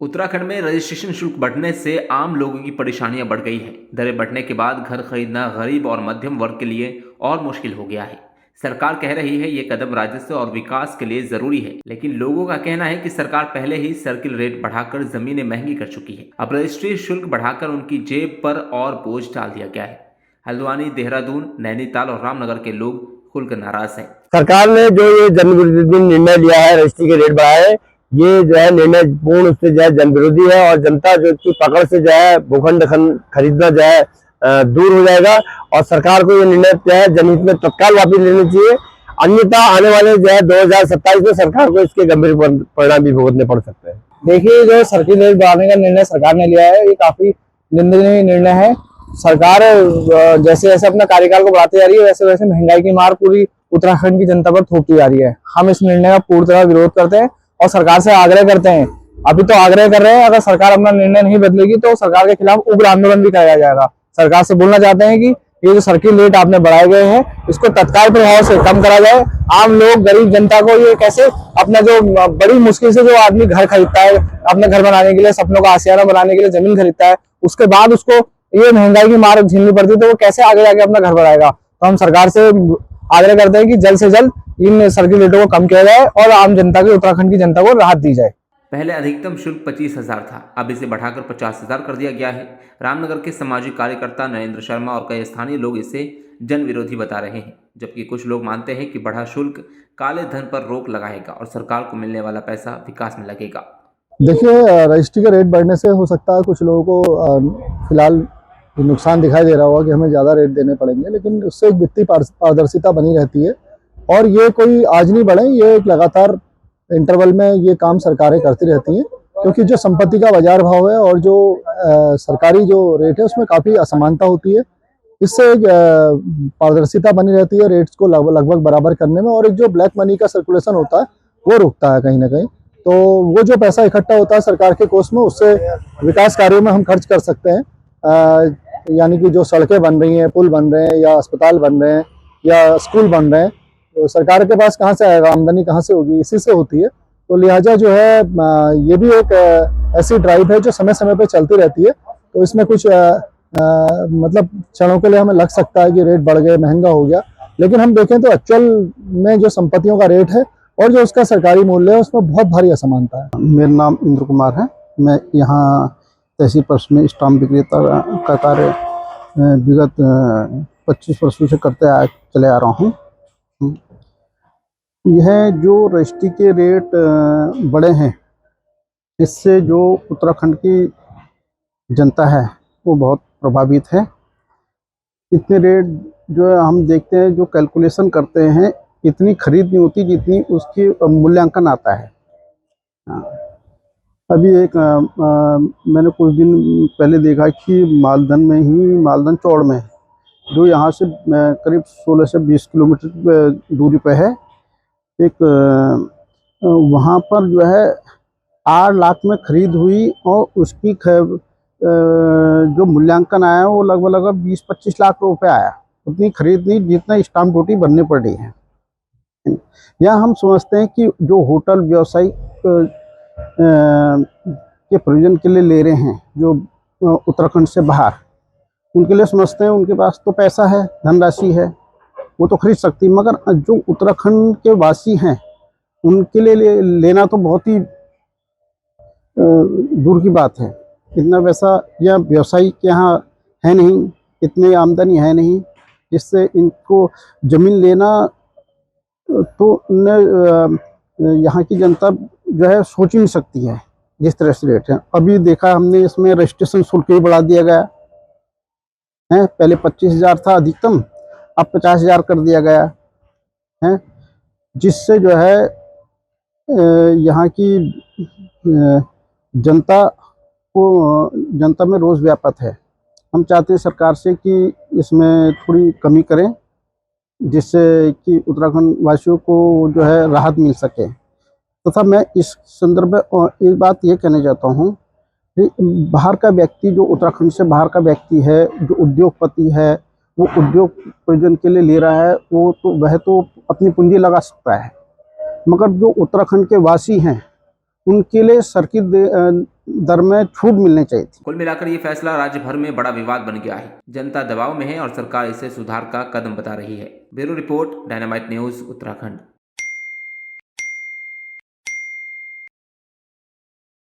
उत्तराखंड में रजिस्ट्रेशन शुल्क बढ़ने से आम लोगों की परेशानियां बढ़ गई हैं। दरें बढ़ने के बाद घर खरीदना गरीब और मध्यम वर्ग के लिए और मुश्किल हो गया है। सरकार कह रही है ये कदम राजस्व और विकास के लिए जरूरी है, लेकिन लोगों का कहना है कि सरकार पहले ही सर्किल रेट बढ़ाकर जमीनें महंगी कर चुकी है। अब रजिस्ट्री शुल्क बढ़ाकर उनकी जेब पर और बोझ डाल दिया गया है। हल्द्वानी, देहरादून, नैनीताल और रामनगर के लोग खुलकर नाराज हैं। सरकार ने जो ये जनविरोधी निर्णय लिया है, रजिस्ट्री के रेट बढ़ाए, ये जो है निर्णय पूर्ण रूप से जो है जन विरोधी है और जनता जो की पकड़ से जो है भूखंड खरीदना जो है दूर हो जाएगा। और सरकार को ये निर्णय जो है जनहित में तत्काल वापस लेना चाहिए, अन्यथा आने वाले जो है 2027 में सरकार को इसके गंभीर परिणाम भी भुगतने पड़ सकते हैं। देखिए, जो सर्किल रेट बढ़ाने का निर्णय सरकार ने लिया है, ये काफी निंदनीय निर्णय है। सरकार जैसे जैसे अपना कार्यकाल को बढ़ाती जा रही है, वैसे वैसे महंगाई की मार पूरी उत्तराखंड की जनता पर थोपती जा रही है। हम इस निर्णय का पूरी तरह विरोध करते हैं और सरकार से आग्रह करते हैं, अभी तो आग्रह कर रहे हैं, अगर सरकार अपना निर्णय नहीं बदलेगी तो सरकार के खिलाफ उग्र आंदोलन भी कराया जाएगा। सरकार से बोलना चाहते हैं कि ये जो सर्किल रेट आपने बढ़ाए गए हैं, इसको तत्काल प्रभाव से कम करा जाए। आम लोग, गरीब जनता को ये कैसे अपना जो बड़ी मुश्किल से जो आदमी घर खरीदता है, अपने घर बनाने के लिए, सपनों का आशियाना बनाने के लिए जमीन खरीदता है, उसके बाद उसको ये महंगाई की मार झेलनी पड़ती है, तो वो कैसे आगे जाके अपना घर बनाएगा। तो हम सरकार से आग्रह करते हैं कि जल्द से जल्द इन सर्किल रेटों को कम किया जाए और आम जनता की, उत्तराखंड की जनता को राहत दी जाए। पहले अधिकतम शुल्क 25,000 था, अब इसे बढ़ाकर 50,000 कर दिया गया है। रामनगर के सामाजिक कार्यकर्ता नरेंद्र शर्मा और कई स्थानीय लोग इसे जन विरोधी बता रहे हैं, जबकि कुछ लोग मानते हैं कि बढ़ा शुल्क काले धन पर रोक लगाएगा और सरकार को मिलने वाला पैसा विकास में लगेगा। देखिए, रजिस्ट्री के रेट बढ़ने से हो सकता है कुछ लोगों को फिलहाल नुकसान दिखाई दे रहा होगा कि हमें ज़्यादा रेट देने पड़ेंगे, लेकिन उससे एक वित्तीय पारदर्शिता बनी रहती है और ये कोई आज नहीं बढ़े, ये एक लगातार इंटरवल में ये काम सरकारें करती रहती हैं, क्योंकि जो संपत्ति का बाजार भाव है और जो सरकारी जो रेट है उसमें काफ़ी असमानता होती है। इससे एक पारदर्शिता बनी रहती है रेट्स को लगभग बराबर करने में, और एक जो ब्लैक मनी का सर्कुलेशन होता है वो रुकता है कहीं ना कहीं। तो वो जो पैसा इकट्ठा होता है सरकार के कोष में, उससे विकास कार्यों में हम खर्च कर सकते हैं। यानी कि जो सड़कें बन रही हैं, पुल बन रहे हैं, या अस्पताल बन रहे हैं, या स्कूल बन रहे हैं, तो सरकार के पास कहाँ से आएगा, आमदनी कहाँ से होगी, इसी से होती है। तो लिहाजा जो है ये भी एक ऐसी ड्राइव है जो समय समय पे चलती रहती है। तो इसमें कुछ मतलब क्षणों के लिए हमें लग सकता है कि रेट बढ़ गए, महंगा हो गया, लेकिन हम देखें तो एक्चुअल में जो संपत्तियों का रेट है और जो उसका सरकारी मूल्य है उसमें बहुत भारी असमानता है। मेरा नाम इंद्र कुमार है। मैं यहाँ तहसील परिषद में स्टाम्प विक्रेता का कार्य विगत 25 वर्षों से चले आ रहा हूँ। यह जो रजिस्ट्री के रेट बढ़े हैं, इससे जो उत्तराखंड की जनता है वो बहुत प्रभावित है। इतने रेट जो है हम देखते हैं, जो कैलकुलेशन करते हैं, इतनी खरीद नहीं होती जितनी उसकी मूल्यांकन आता है। अभी एक मैंने कुछ दिन पहले देखा कि मालदन चौड़ में, जो यहाँ से करीब 16 से 20 किलोमीटर दूरी पे है, एक वहाँ पर जो है 8 लाख में खरीद हुई और उसकी जो मूल्यांकन आया वो लगभग 20-25 लाख रुपए आया। उतनी खरीद नहीं जितना स्टाम्प ड्यूटी भरनी पड़ रही है। यहाँ हम समझते हैं कि जो होटल व्यवसायी के प्रयोजन के लिए ले रहे हैं, जो उत्तराखंड से बाहर, उनके लिए समझते हैं उनके पास तो पैसा है, धनराशि है, वो तो खरीद सकती है, मगर जो उत्तराखंड के वासी हैं उनके लिए लेना तो बहुत ही दूर की बात है। इतना पैसा या व्यवसायी के यहाँ है नहीं, इतनी आमदनी है नहीं, जिससे इनको ज़मीन लेना तो यहाँ की जनता जो है सोच ही नहीं सकती है जिस तरह से रेट है। अभी देखा हमने, इसमें रजिस्ट्रेशन शुल्क भी बढ़ा दिया गया है। पहले 25,000 था अधिकतम, अब 50,000 कर दिया गया है, जिससे जो है यहाँ की जनता में रोष व्यापत है। हम चाहते हैं सरकार से कि इसमें थोड़ी कमी करें, जिससे कि उत्तराखंड वासियों को जो है राहत मिल सके। तथा मैं इस संदर्भ में एक बात ये कहना चाहता हूँ कि बाहर का व्यक्ति, जो उत्तराखंड से बाहर का व्यक्ति है, जो उद्योगपति है, वो उद्योग प्रयोजन के लिए ले रहा है, वह तो अपनी पूंजी लगा सकता है, मगर जो उत्तराखंड के वासी हैं उनके लिए सर्किल दर में छूट मिलनी चाहिए थी। कुल मिलाकर ये फैसला राज्य भर में बड़ा विवाद बन गया है। जनता दबाव में है और सरकार इसे सुधार का कदम बता रही है। Bureau report, dynamite news, Uttarakhand.